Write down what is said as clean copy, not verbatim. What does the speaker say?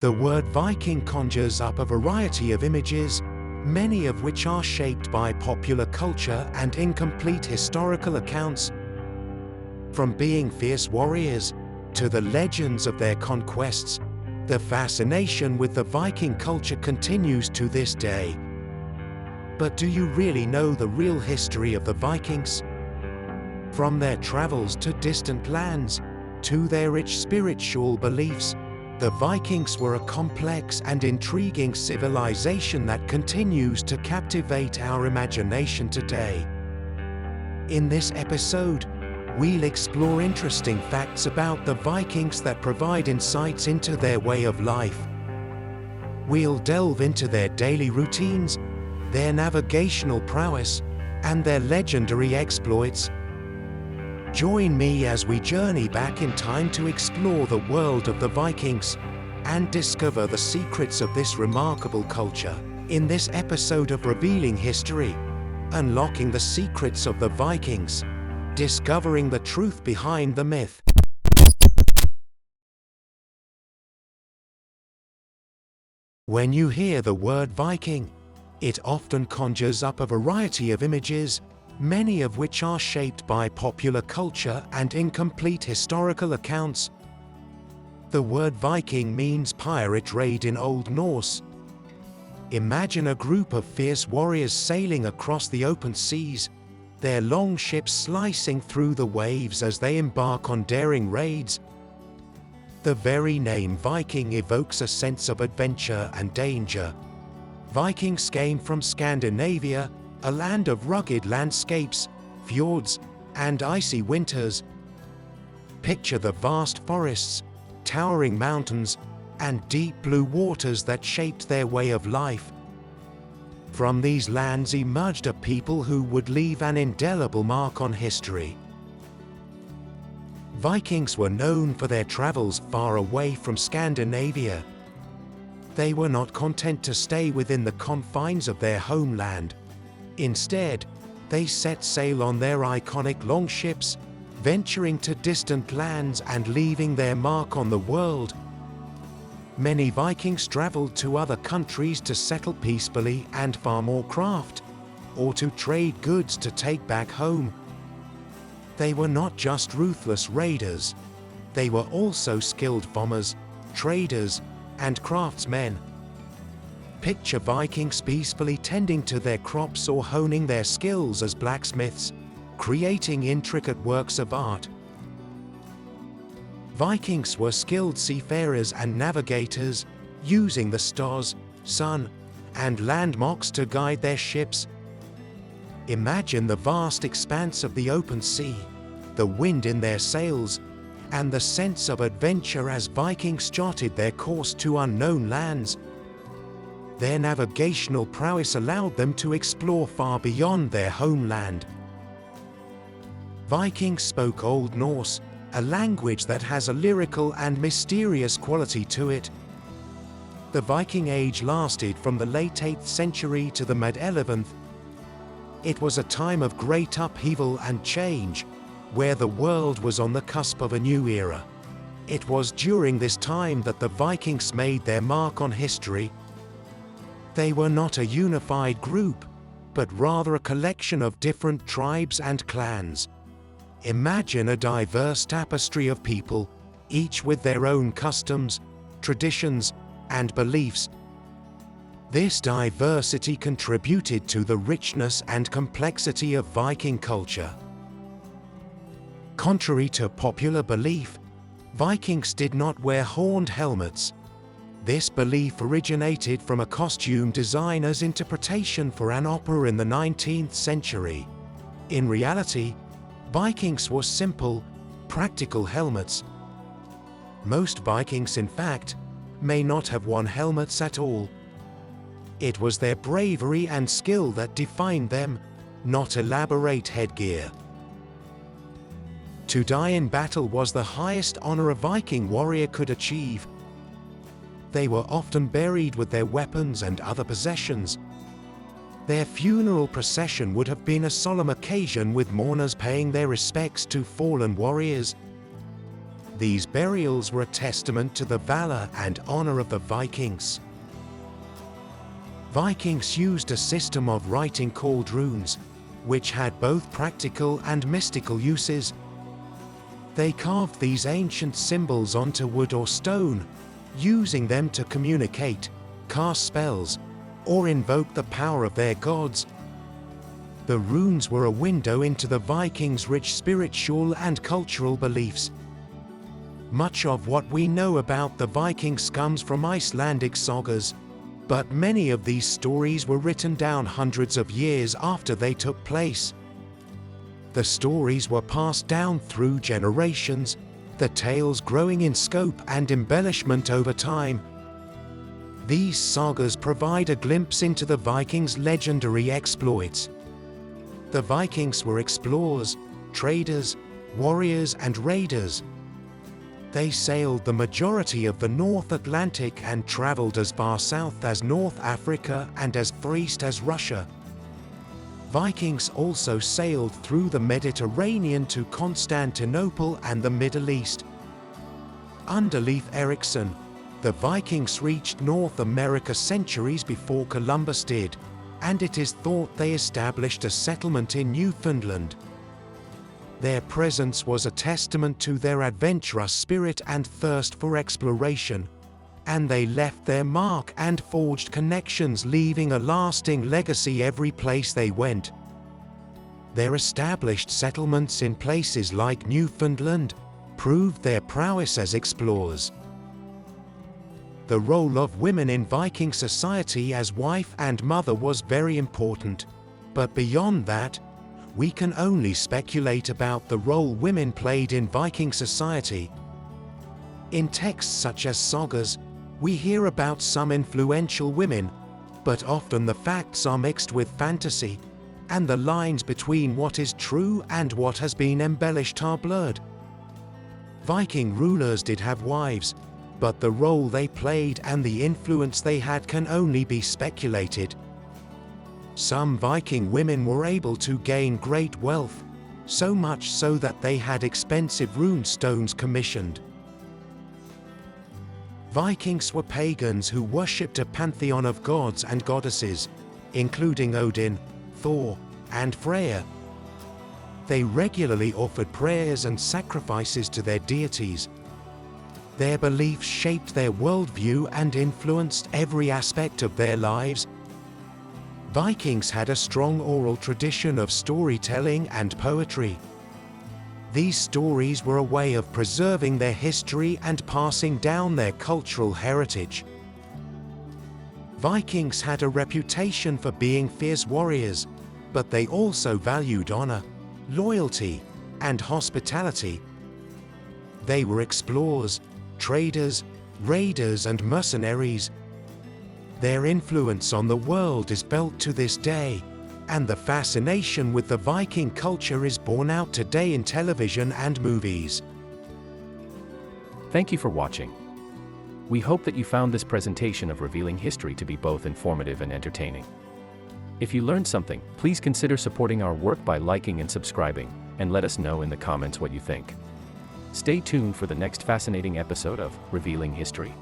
The word Viking conjures up a variety of images, many of which are shaped by popular culture and incomplete historical accounts. From being fierce warriors to the legends of their conquests, the fascination with the Viking culture continues to this day. But do you really know the real history of the Vikings? From their travels to distant lands, to their rich spiritual beliefs, the Vikings were a complex and intriguing civilization that continues to captivate our imagination today. In this episode, we'll explore interesting facts about the Vikings that provide insights into their way of life. We'll delve into their daily routines, their navigational prowess, and their legendary exploits. Join me as we journey back in time to explore the world of the Vikings and discover the secrets of this remarkable culture. In this episode of Revealing History, unlocking the secrets of the Vikings, discovering the truth behind the myth. When you hear the word Viking, it often conjures up a variety of images, many of which are shaped by popular culture and incomplete historical accounts. The word Viking means pirate raid in Old Norse. Imagine a group of fierce warriors sailing across the open seas, their long ships slicing through the waves as they embark on daring raids. The very name Viking evokes a sense of adventure and danger. Vikings came from Scandinavia, a land of rugged landscapes, fjords, and icy winters. Picture the vast forests, towering mountains, and deep blue waters that shaped their way of life. From these lands emerged a people who would leave an indelible mark on history. Vikings were known for their travels far away from Scandinavia. They were not content to stay within the confines of their homeland. Instead, they set sail on their iconic longships, venturing to distant lands and leaving their mark on the world. Many Vikings traveled to other countries to settle peacefully and farm or craft, or to trade goods to take back home. They were not just ruthless raiders, they were also skilled farmers, traders, and craftsmen. Picture Vikings peacefully tending to their crops or honing their skills as blacksmiths, creating intricate works of art. Vikings were skilled seafarers and navigators, using the stars, sun, and landmarks to guide their ships. Imagine the vast expanse of the open sea, the wind in their sails, and the sense of adventure as Vikings charted their course to unknown lands. Their navigational prowess allowed them to explore far beyond their homeland. Vikings spoke Old Norse, a language that has a lyrical and mysterious quality to it. The Viking Age lasted from the late 8th century to the mid-11th. It was a time of great upheaval and change, where the world was on the cusp of a new era. It was during this time that the Vikings made their mark on history. They were not a unified group, but rather a collection of different tribes and clans. Imagine a diverse tapestry of people, each with their own customs, traditions, and beliefs. This diversity contributed to the richness and complexity of Viking culture. Contrary to popular belief, Vikings did not wear horned helmets. This belief originated from a costume designer's interpretation for an opera in the 19th century. In reality, Vikings wore simple, practical helmets. Most Vikings, in fact, may not have worn helmets at all. It was their bravery and skill that defined them, not elaborate headgear. To die in battle was the highest honor a Viking warrior could achieve. They were often buried with their weapons and other possessions. Their funeral procession would have been a solemn occasion with mourners paying their respects to fallen warriors. These burials were a testament to the valor and honor of the Vikings. Vikings used a system of writing called runes, which had both practical and mystical uses. They carved these ancient symbols onto wood or stone, using them to communicate, cast spells, or invoke the power of their gods. The runes were a window into the Vikings' rich spiritual and cultural beliefs. Much of what we know about the Vikings comes from Icelandic sagas, but many of these stories were written down hundreds of years after they took place. The stories were passed down through generations, the tales growing in scope and embellishment over time. These sagas provide a glimpse into the Vikings' legendary exploits. The Vikings were explorers, traders, warriors, and raiders. They sailed the majority of the North Atlantic and traveled as far south as North Africa and as far east as Russia. Vikings also sailed through the Mediterranean to Constantinople and the Middle East. Under Leif Erikson, the Vikings reached North America centuries before Columbus did, and it is thought they established a settlement in Newfoundland. Their presence was a testament to their adventurous spirit and thirst for exploration, and they left their mark and forged connections, leaving a lasting legacy every place they went. Their established settlements in places like Newfoundland proved their prowess as explorers. The role of women in Viking society as wife and mother was very important, but beyond that, we can only speculate about the role women played in Viking society. In texts such as sagas, we hear about some influential women, but often the facts are mixed with fantasy, and the lines between what is true and what has been embellished are blurred. Viking rulers did have wives, but the role they played and the influence they had can only be speculated. Some Viking women were able to gain great wealth, so much so that they had expensive rune stones commissioned. Vikings were pagans who worshipped a pantheon of gods and goddesses, including Odin, Thor, and Freya. They regularly offered prayers and sacrifices to their deities. Their beliefs shaped their worldview and influenced every aspect of their lives. Vikings had a strong oral tradition of storytelling and poetry. These stories were a way of preserving their history and passing down their cultural heritage. Vikings had a reputation for being fierce warriors, but they also valued honor, loyalty, and hospitality. They were explorers, traders, raiders, and mercenaries. Their influence on the world is felt to this day, and the fascination with the Viking culture is borne out today in television and movies. Thank you for watching. We hope that you found this presentation of Revealing History to be both informative and entertaining. If you learned something, please consider supporting our work by liking and subscribing, and let us know in the comments what you think. Stay tuned for the next fascinating episode of Revealing History.